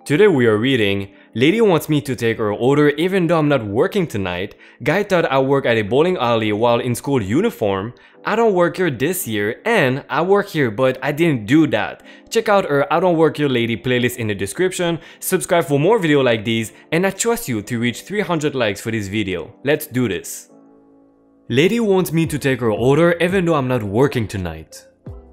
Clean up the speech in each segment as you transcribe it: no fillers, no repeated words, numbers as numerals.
Today we are reading, Lady wants me to take her order even though I'm not working tonight. Guy thought I work at a bowling alley while in school uniform. I don't work here this year and I work here but I didn't do that. Check out her I Don't Work Here Lady playlist in the description. Subscribe for more videos like these and I trust you to reach 300 likes for this video. Let's do this. Lady wants me to take her order even though I'm not working tonight.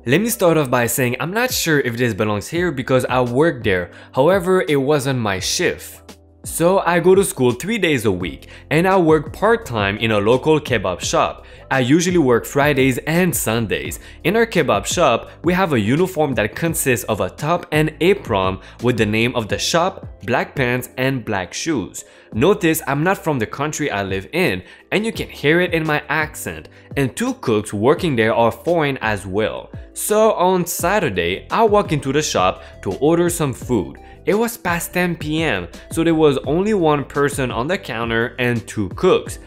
Let me start off by saying I'm not sure if this belongs here because I work there, however it wasn't my shift. So I go to school 3 days a week and I work part-time in a local kebab shop. I usually work Fridays and Sundays. In our kebab shop, we have a uniform that consists of a top and apron with the name of the shop, black pants and black shoes. Notice I'm not from the country I live in and you can hear it in my accent, and 2 cooks working there are foreign as well. So on Saturday, I walk into the shop to order some food. It was past 10 p.m. so there was only 1 person on the counter and 2 cooks.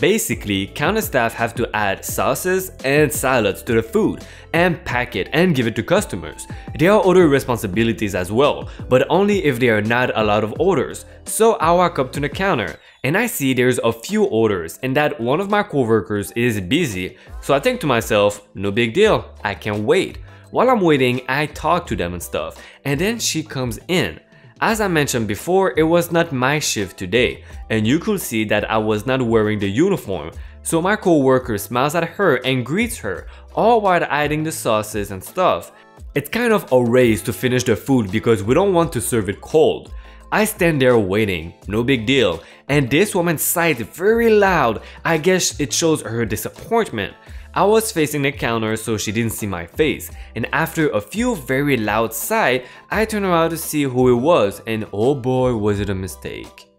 Basically, counter staff have to add sauces and salads to the food and pack it and give it to customers. There are other responsibilities as well, but only if there are not a lot of orders. So I walk up to the counter and I see there's a few orders and that one of my coworkers is busy. So I think to myself, no big deal, I can wait. While I'm waiting, I talk to them and stuff, and then she comes in. As I mentioned before, it was not my shift today, and you could see that I was not wearing the uniform. So my co-worker smiles at her and greets her, all while adding the sauces and stuff. It's kind of a race to finish the food because we don't want to serve it cold. I stand there waiting, no big deal, and this woman sighed very loud. I guess it shows her disappointment. I was facing the counter so she didn't see my face, and after a few very loud sighs, I turned around to see who it was, and oh boy was it a mistake.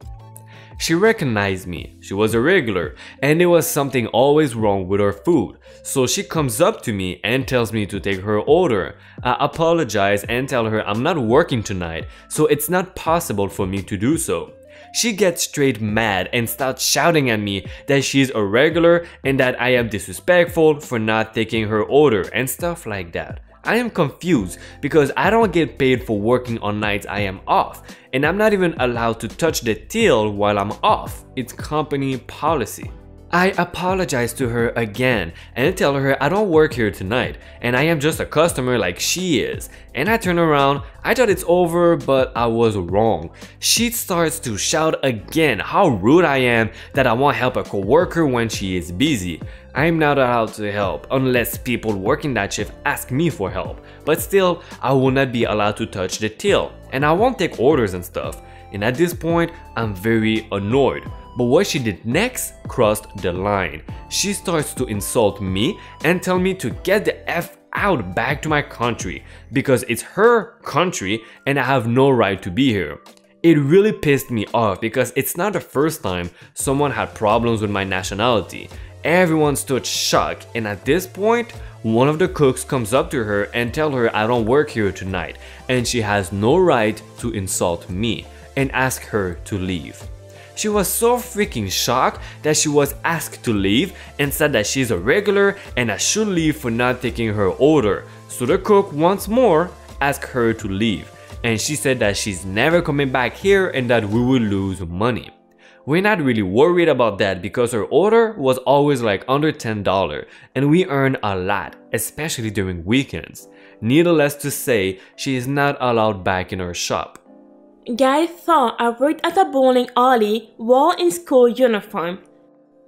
She recognized me, she was a regular, and there was something always wrong with her food. So she comes up to me and tells me to take her order. I apologize and tell her I'm not working tonight, so it's not possible for me to do so. She gets straight mad and starts shouting at me that she's a regular and that I am disrespectful for not taking her order and stuff like that. I am confused because I don't get paid for working on nights I am off, and I'm not even allowed to touch the till while I'm off. It's company policy. I apologize to her again and tell her I don't work here tonight and I am just a customer like she is. And I turn around, I thought it's over but I was wrong. She starts to shout again how rude I am that I won't help a coworker when she is busy. I am not allowed to help unless people working that shift ask me for help. But still, I will not be allowed to touch the till and I won't take orders and stuff. And at this point, I'm very annoyed. But what she did next crossed the line. She starts to insult me and tell me to get the F out back to my country because it's her country and I have no right to be here. It really pissed me off because it's not the first time someone had problems with my nationality. Everyone stood shocked, and at this point, one of the cooks comes up to her and tells her I don't work here tonight and she has no right to insult me and ask her to leave. She was so freaking shocked that she was asked to leave and said that she's a regular and I should leave for not taking her order. So the cook once more asked her to leave and she said that she's never coming back here and that we will lose money. We're not really worried about that because her order was always like under $10 and we earn a lot, especially during weekends. Needless to say, she is not allowed back in her shop. Guy thought I worked at a bowling alley while in school uniform.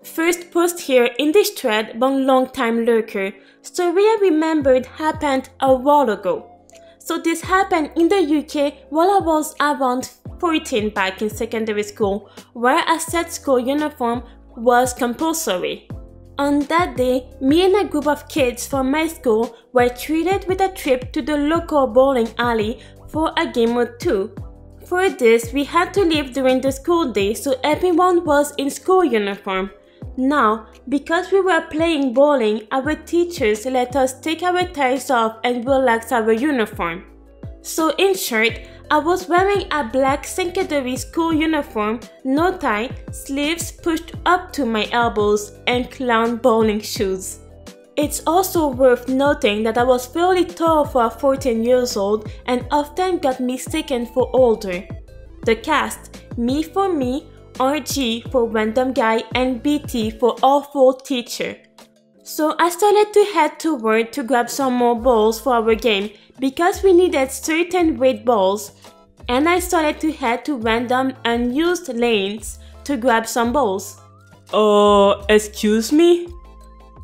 First post here in this thread by long-time lurker, story I remembered happened a while ago. So this happened in the UK while I was around 14 back in secondary school, where a set school uniform was compulsory. On that day, me and a group of kids from my school were treated with a trip to the local bowling alley for a game or two. For this, we had to leave during the school day so everyone was in school uniform. Now, because we were playing bowling, our teachers let us take our ties off and relax our uniform. So in short, I was wearing a black secondary school uniform, no tie, sleeves pushed up to my elbows, and clown bowling shoes. It's also worth noting that I was fairly tall for a 14 years old and often got mistaken for older. The cast, me for me, RG for random guy, and BT for awful teacher. So I started to head toward to grab some more balls for our game because we needed certain weight balls, and I started to head to random unused lanes to grab some balls. Excuse me?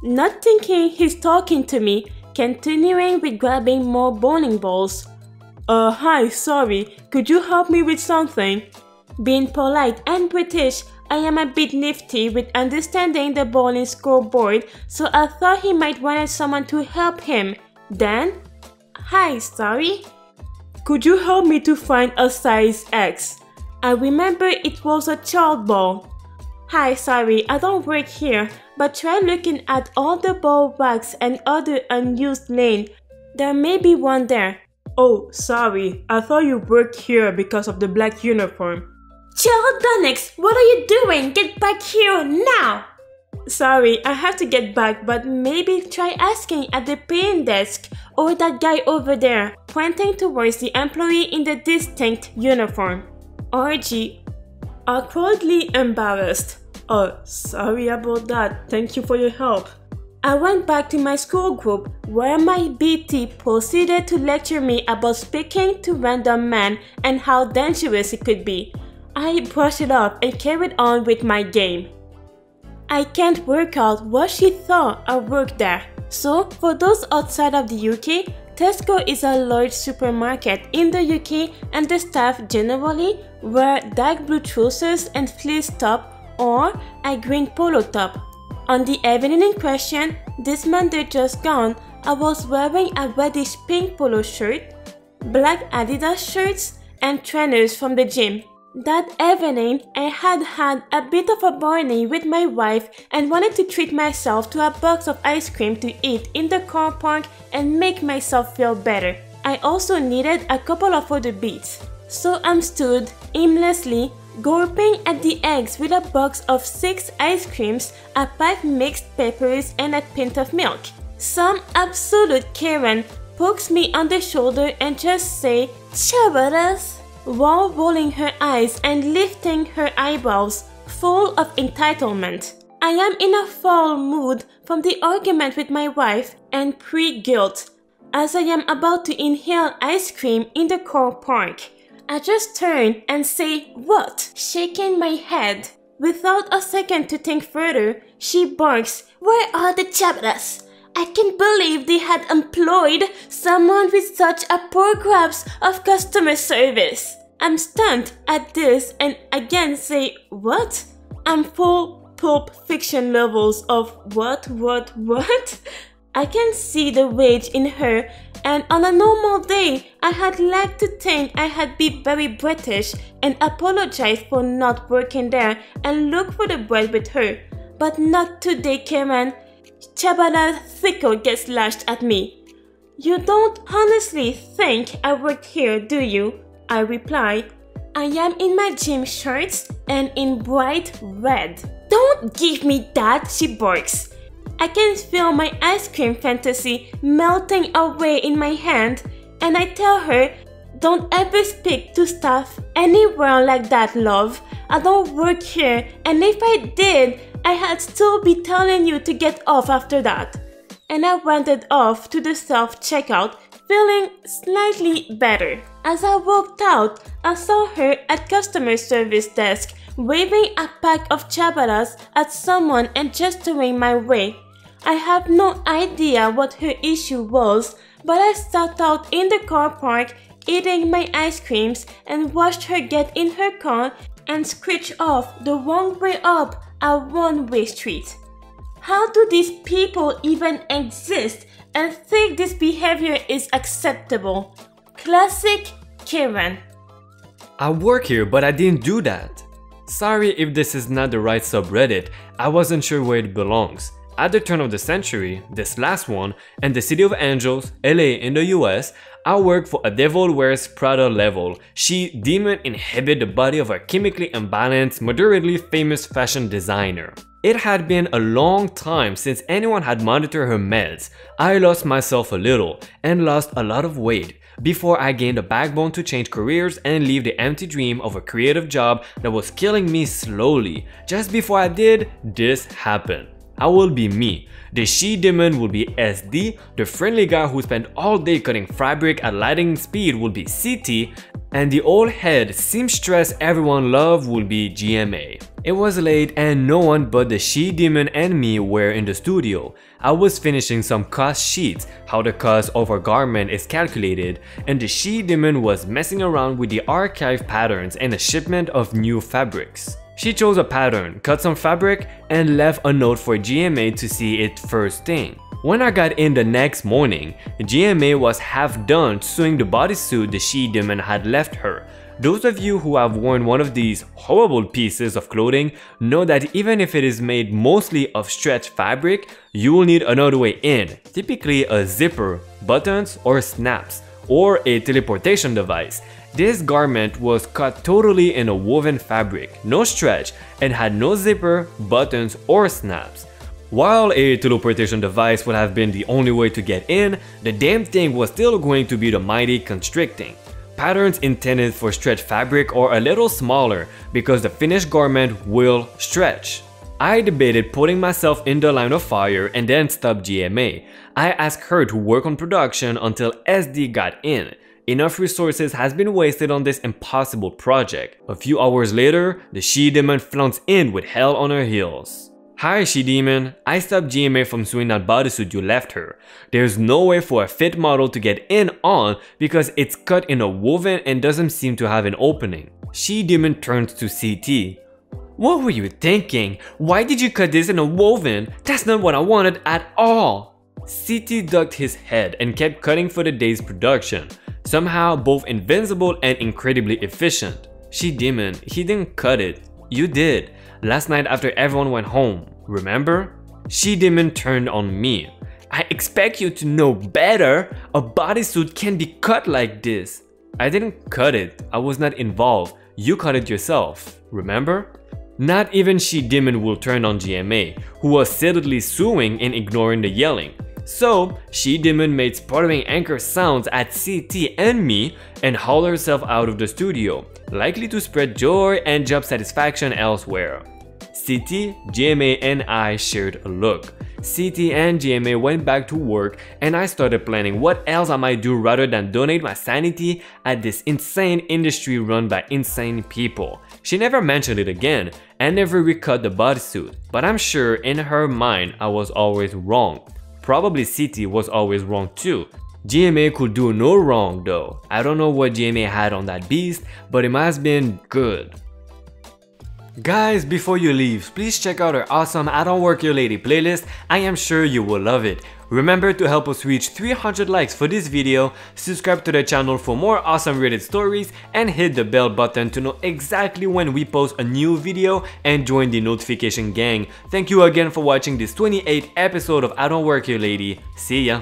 Not thinking he's talking to me, continuing with grabbing more bowling balls. Hi, sorry, could you help me with something? Being polite and British, I am a bit nifty with understanding the bowling scoreboard, so I thought he might want someone to help him. Then, hi, sorry? Could you help me to find a size X? I remember it was a child ball. Hi, sorry, I don't work here, but try looking at all the ball racks and other unused lane. There may be one there. Oh, sorry, I thought you worked here because of the black uniform. Childonics, what are you doing? Get back here now! Sorry, I have to get back, but maybe try asking at the paying desk or that guy over there, pointing towards the employee in the distinct uniform. RG, awkwardly embarrassed. Oh, sorry about that. Thank you for your help. I went back to my school group where my BT proceeded to lecture me about speaking to random men and how dangerous it could be. I brushed it off and carried on with my game. I can't work out what she thought I worked there. So, for those outside of the UK, Tesco is a large supermarket in the UK and the staff generally wear dark blue trousers and fleece top or a green polo top. On the evening in question, this Monday just gone, I was wearing a reddish pink polo shirt, black Adidas shirts, and trainers from the gym. That evening, I had a bit of a morning with my wife and wanted to treat myself to a box of ice cream to eat in the car park and make myself feel better. I also needed a couple of other beats. So I stood aimlessly, gulping at the eggs with a box of 6 ice creams, a pack mixed peppers, and a pint of milk. Some absolute Karen pokes me on the shoulder and just say, "Chabaras," while rolling her eyes and lifting her eyebrows, full of entitlement. I am in a foul mood from the argument with my wife and pre-guilt, as I am about to inhale ice cream in the car park. I just turn and say, "What?" shaking my head. Without a second to think further, she barks, "Where are the chabaras? I can't believe they had employed someone with such a poor grasp of customer service." I'm stunned at this and again say, "What?" I'm full Pulp Fiction levels of what? I can see the rage in her, and on a normal day, I had liked to think I had been very British and apologize for not working there and look for the bread with her. But not today, Karen. Chabana Thicko gets lashed at me. "You don't honestly think I worked here, do you?" I reply. "I am in my gym shorts and in bright red." "Don't give me that," she barks. I can feel my ice cream fantasy melting away in my hand, and I tell her, "Don't ever speak to staff anywhere like that, love. I don't work here, and if I did, I'd still be telling you to get off after that." And I wandered off to the self-checkout, feeling slightly better. As I walked out, I saw her at customer service desk, waving a pack of chabaras at someone and gesturing my way. I have no idea what her issue was, but I sat out in the car park eating my ice creams and watched her get in her car and screech off the wrong way up a one-way street. How do these people even exist and think this behavior is acceptable? Classic Karen. I work here, but I didn't do that. Sorry if this is not the right subreddit, I wasn't sure where it belongs. At the turn of the century, this last one, and the City of Angels, LA in the US, I work for a Devil Wears Prada level. She demon inhabit the body of a chemically imbalanced, moderately famous fashion designer. It had been a long time since anyone had monitored her meds. I lost myself a little and lost a lot of weight before I gained a backbone to change careers and leave the empty dream of a creative job that was killing me slowly. Just before I did, this happened. I will be me. The she demon will be SD, the friendly guy who spent all day cutting fabric at lightning speed will be CT, and the old head seamstress everyone loved will be GMA. It was late and no one but the she demon and me were in the studio. I was finishing some cost sheets, how the cost of a garment is calculated, and the she demon was messing around with the archive patterns and a shipment of new fabrics. She chose a pattern, cut some fabric, and left a note for GMA to see it first thing. When I got in the next morning, GMA was half done sewing the bodysuit the she demon had left her. Those of you who have worn one of these horrible pieces of clothing know that even if it is made mostly of stretch fabric, you will need another way in, typically a zipper, buttons, or snaps, or a teleportation device. This garment was cut totally in a woven fabric, no stretch, and had no zipper, buttons, or snaps. While a teleportation device would have been the only way to get in, the damn thing was still going to be the mighty constricting. Patterns intended for stretch fabric are a little smaller because the finished garment will stretch. I debated putting myself in the line of fire and then stop GMA. I asked her to work on production until SD got in. Enough resources has been wasted on this impossible project. A few hours later, the she-demon flounced in with hell on her heels. Hi she-demon, I stopped GMA from sewing that bodysuit you left her. There's no way for a fit model to get in on because it's cut in a woven and doesn't seem to have an opening. She-demon turns to CT. What were you thinking? Why did you cut this in a woven? That's not what I wanted at all. CT ducked his head and kept cutting for the day's production. Somehow both invincible and incredibly efficient. She-demon, he didn't cut it. You did. Last night after everyone went home, remember? She-demon turned on me. I expect you to know better. A bodysuit can't be cut like this. I didn't cut it. I was not involved. You cut it yourself, remember? Not even she-demon will turn on GMA, who was steadily sewing and ignoring the yelling. So, she-demon made sputtering anchor sounds at CT and me and hauled herself out of the studio, likely to spread joy and job satisfaction elsewhere. CT, GMA and I shared a look. CT and GMA went back to work and I started planning what else I might do rather than donate my sanity at this insane industry run by insane people. She never mentioned it again and never recut the bodysuit, but I'm sure in her mind I was always wrong. Probably CT was always wrong too. GMA could do no wrong though. I don't know what GMA had on that beast, but it must have been good. Guys, before you leave, please check out our awesome I Don't Work Here Lady playlist. I am sure you will love it. Remember to help us reach 300 likes for this video, subscribe to the channel for more awesome Reddit stories, and hit the bell button to know exactly when we post a new video and join the notification gang. Thank you again for watching this 28th episode of I Don't Work Here Lady. See ya!